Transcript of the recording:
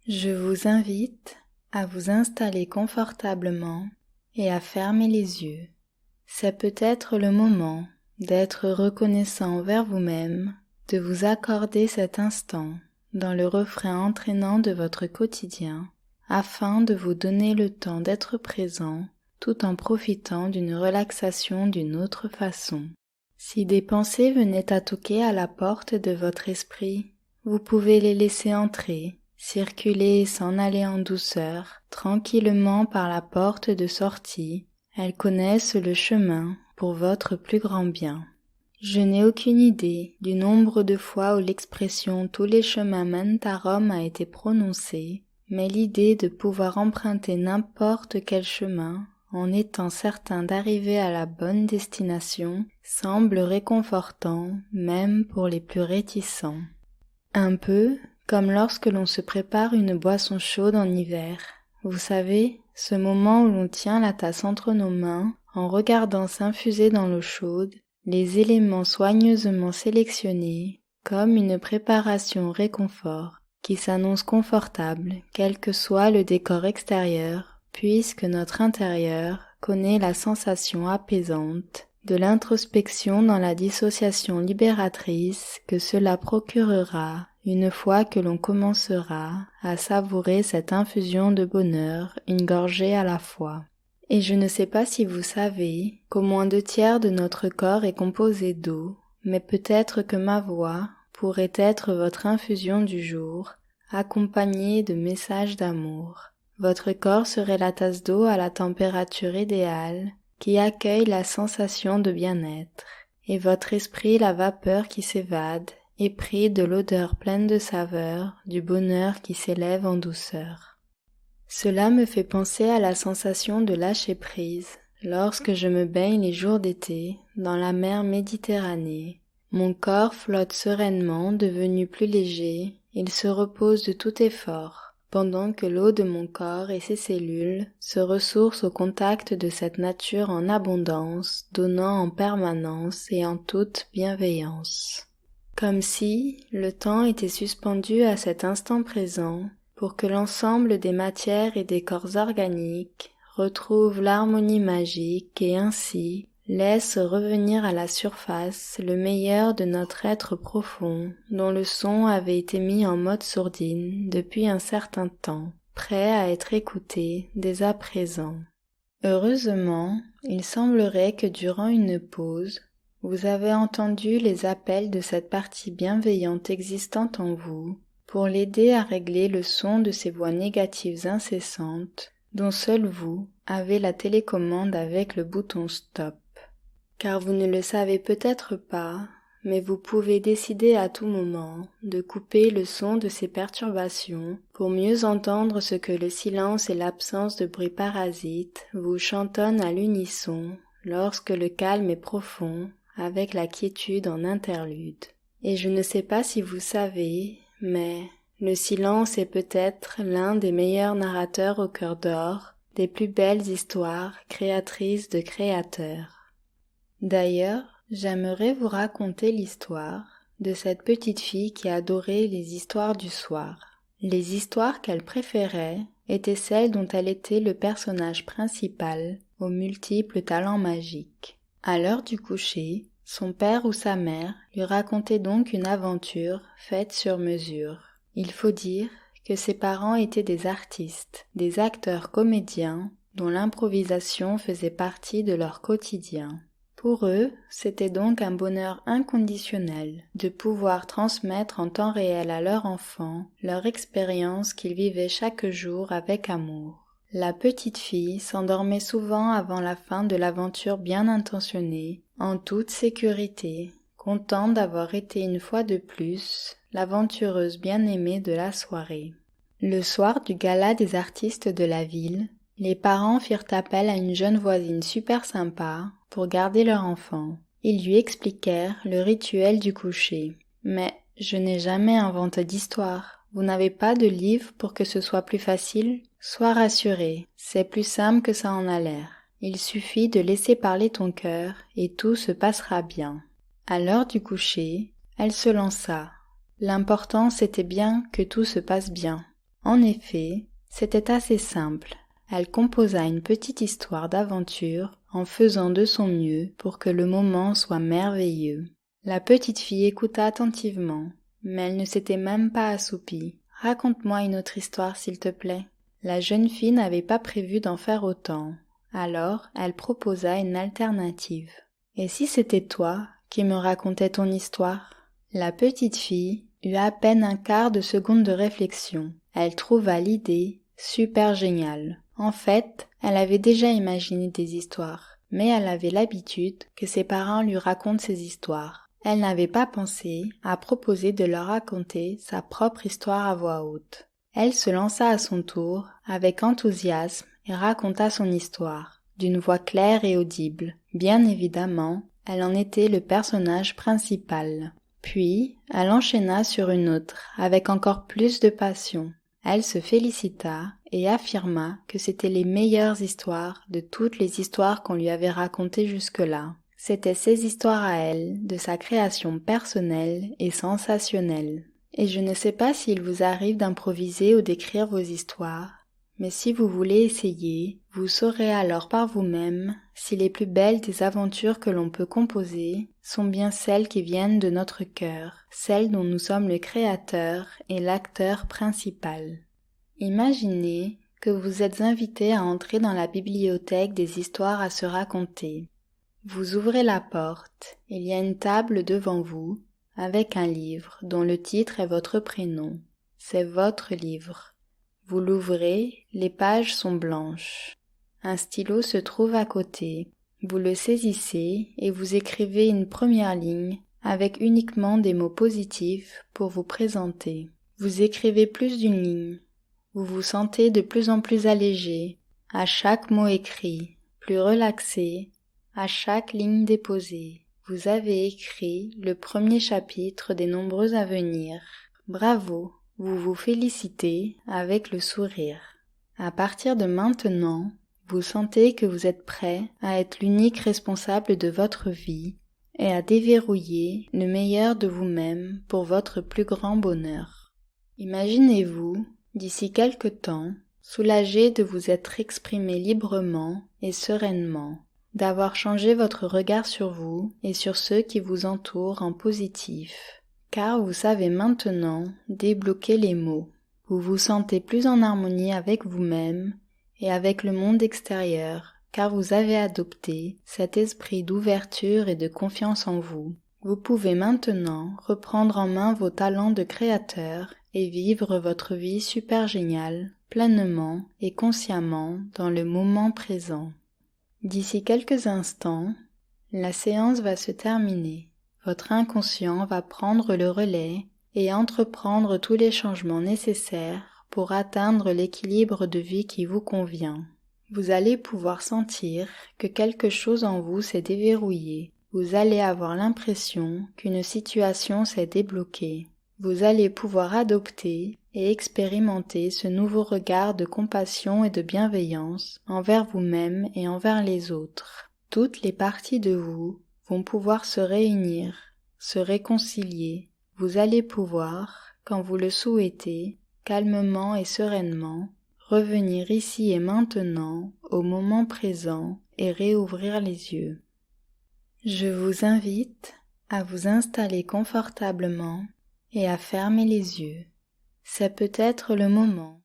Je vous invite à vous installer confortablement et à fermer les yeux. C'est peut-être le moment d'être reconnaissant envers vous-même, de vous accorder cet instant dans le refrain entraînant de votre quotidien, afin de vous donner le temps d'être présent tout en profitant d'une relaxation d'une autre façon. Si des pensées venaient à toquer à la porte de votre esprit, vous pouvez les laisser entrer, circuler et s'en aller en douceur, tranquillement par la porte de sortie. Elles connaissent le chemin pour votre plus grand bien. Je n'ai aucune idée du nombre de fois où l'expression « tous les chemins mènent à Rome » a été prononcée, mais l'idée de pouvoir emprunter n'importe quel chemin en étant certain d'arriver à la bonne destination semble réconfortant même pour les plus réticents. Un peu comme lorsque l'on se prépare une boisson chaude en hiver. Vous savez, ce moment où l'on tient la tasse entre nos mains en regardant s'infuser dans l'eau chaude les éléments soigneusement sélectionnés comme une préparation réconfort qui s'annonce confortable quel que soit le décor extérieur, puisque notre intérieur connaît la sensation apaisante de l'introspection dans la dissociation libératrice que cela procurera une fois que l'on commencera à savourer cette infusion de bonheur une gorgée à la fois. Et je ne sais pas si vous savez qu'au moins 2/3 de notre corps est composé d'eau, mais peut-être que ma voix pourrait être votre infusion du jour, accompagnée de messages d'amour. Votre corps serait la tasse d'eau à la température idéale qui accueille la sensation de bien-être, et votre esprit la vapeur qui s'évade, épris de l'odeur pleine de saveur, du bonheur qui s'élève en douceur. Cela me fait penser à la sensation de lâcher prise lorsque je me baigne les jours d'été dans la mer Méditerranée. Mon corps flotte sereinement, devenu plus léger, il se repose de tout effort, pendant que l'eau de mon corps et ses cellules se ressourcent au contact de cette nature en abondance, donnant en permanence et en toute bienveillance. Comme si le temps était suspendu à cet instant présent, pour que l'ensemble des matières et des corps organiques retrouvent l'harmonie magique et ainsi laisse revenir à la surface le meilleur de notre être profond, dont le son avait été mis en mode sourdine depuis un certain temps, prêt à être écouté dès à présent. Heureusement, il semblerait que durant une pause, vous avez entendu les appels de cette partie bienveillante existante en vous pour l'aider à régler le son de ces voix négatives incessantes dont seul vous avez la télécommande avec le bouton stop. Car vous ne le savez peut-être pas, mais vous pouvez décider à tout moment de couper le son de ces perturbations pour mieux entendre ce que le silence et l'absence de bruit parasite vous chantonnent à l'unisson lorsque le calme est profond avec la quiétude en interlude. Et je ne sais pas si vous savez, mais le silence est peut-être l'un des meilleurs narrateurs au cœur d'or, des plus belles histoires créatrices de créateurs. D'ailleurs, j'aimerais vous raconter l'histoire de cette petite fille qui adorait les histoires du soir. Les histoires qu'elle préférait étaient celles dont elle était le personnage principal aux multiples talents magiques. À l'heure du coucher, son père ou sa mère lui racontait donc une aventure faite sur mesure. Il faut dire que ses parents étaient des artistes, des acteurs comédiens dont l'improvisation faisait partie de leur quotidien. Pour eux, c'était donc un bonheur inconditionnel de pouvoir transmettre en temps réel à leur enfant leur expérience qu'ils vivaient chaque jour avec amour. La petite fille s'endormait souvent avant la fin de l'aventure bien intentionnée, en toute sécurité, contente d'avoir été une fois de plus l'aventureuse bien-aimée de la soirée. Le soir du gala des artistes de la ville, les parents firent appel à une jeune voisine super sympa pour garder leur enfant. Ils lui expliquèrent le rituel du coucher. Mais je n'ai jamais inventé d'histoire. Vous n'avez pas de livre pour que ce soit plus facile? Sois rassuré, c'est plus simple que ça en a l'air. Il suffit de laisser parler ton cœur et tout se passera bien. À l'heure du coucher, elle se lança. L'important c'était bien que tout se passe bien. En effet, c'était assez simple. Elle composa une petite histoire d'aventure en faisant de son mieux pour que le moment soit merveilleux. La petite fille écouta attentivement, mais elle ne s'était même pas assoupie. « Raconte-moi une autre histoire, s'il te plaît. » La jeune fille n'avait pas prévu d'en faire autant. Alors, elle proposa une alternative. « Et si c'était toi qui me racontais ton histoire ?» La petite fille eut à peine un quart de seconde de réflexion. Elle trouva l'idée super géniale. En fait, elle avait déjà imaginé des histoires, mais elle avait l'habitude que ses parents lui racontent ces histoires. Elle n'avait pas pensé à proposer de leur raconter sa propre histoire à voix haute. Elle se lança à son tour avec enthousiasme et raconta son histoire, d'une voix claire et audible. Bien évidemment, elle en était le personnage principal. Puis, elle enchaîna sur une autre, avec encore plus de passion. Elle se félicita et affirma que c'étaient les meilleures histoires de toutes les histoires qu'on lui avait racontées jusque-là. C'étaient ses histoires à elle, de sa création personnelle et sensationnelle. Et je ne sais pas s'il vous arrive d'improviser ou d'écrire vos histoires, mais si vous voulez essayer, vous saurez alors par vous-même si les plus belles des aventures que l'on peut composer sont bien celles qui viennent de notre cœur, celles dont nous sommes le créateur et l'acteur principal. Imaginez que vous êtes invité à entrer dans la bibliothèque des histoires à se raconter. Vous ouvrez la porte, il y a une table devant vous, avec un livre dont le titre est votre prénom. C'est votre livre. Vous l'ouvrez, les pages sont blanches. Un stylo se trouve à côté. Vous le saisissez et vous écrivez une première ligne avec uniquement des mots positifs pour vous présenter. Vous écrivez plus d'une ligne. Vous vous sentez de plus en plus allégé à chaque mot écrit, plus relaxé à chaque ligne déposée. Vous avez écrit le premier chapitre des nombreux à venir. Bravo, vous vous félicitez avec le sourire. À partir de maintenant, vous sentez que vous êtes prêt à être l'unique responsable de votre vie et à déverrouiller le meilleur de vous-même pour votre plus grand bonheur. Imaginez-vous, d'ici quelque temps, soulagé de vous être exprimé librement et sereinement, d'avoir changé votre regard sur vous et sur ceux qui vous entourent en positif, car vous savez maintenant débloquer les mots. Vous vous sentez plus en harmonie avec vous-même et avec le monde extérieur, car vous avez adopté cet esprit d'ouverture et de confiance en vous. Vous pouvez maintenant reprendre en main vos talents de créateur et vivre votre vie super géniale, pleinement et consciemment dans le moment présent. D'ici quelques instants, la séance va se terminer. Votre inconscient va prendre le relais et entreprendre tous les changements nécessaires pour atteindre l'équilibre de vie qui vous convient. Vous allez pouvoir sentir que quelque chose en vous s'est déverrouillé. Vous allez avoir l'impression qu'une situation s'est débloquée. Vous allez pouvoir adopter et expérimenter ce nouveau regard de compassion et de bienveillance envers vous-même et envers les autres. Toutes les parties de vous vont pouvoir se réunir, se réconcilier. Vous allez pouvoir, quand vous le souhaitez, calmement et sereinement, revenir ici et maintenant, au moment présent, et réouvrir les yeux. Je vous invite à vous installer confortablement et à fermer les yeux. C'est peut-être le moment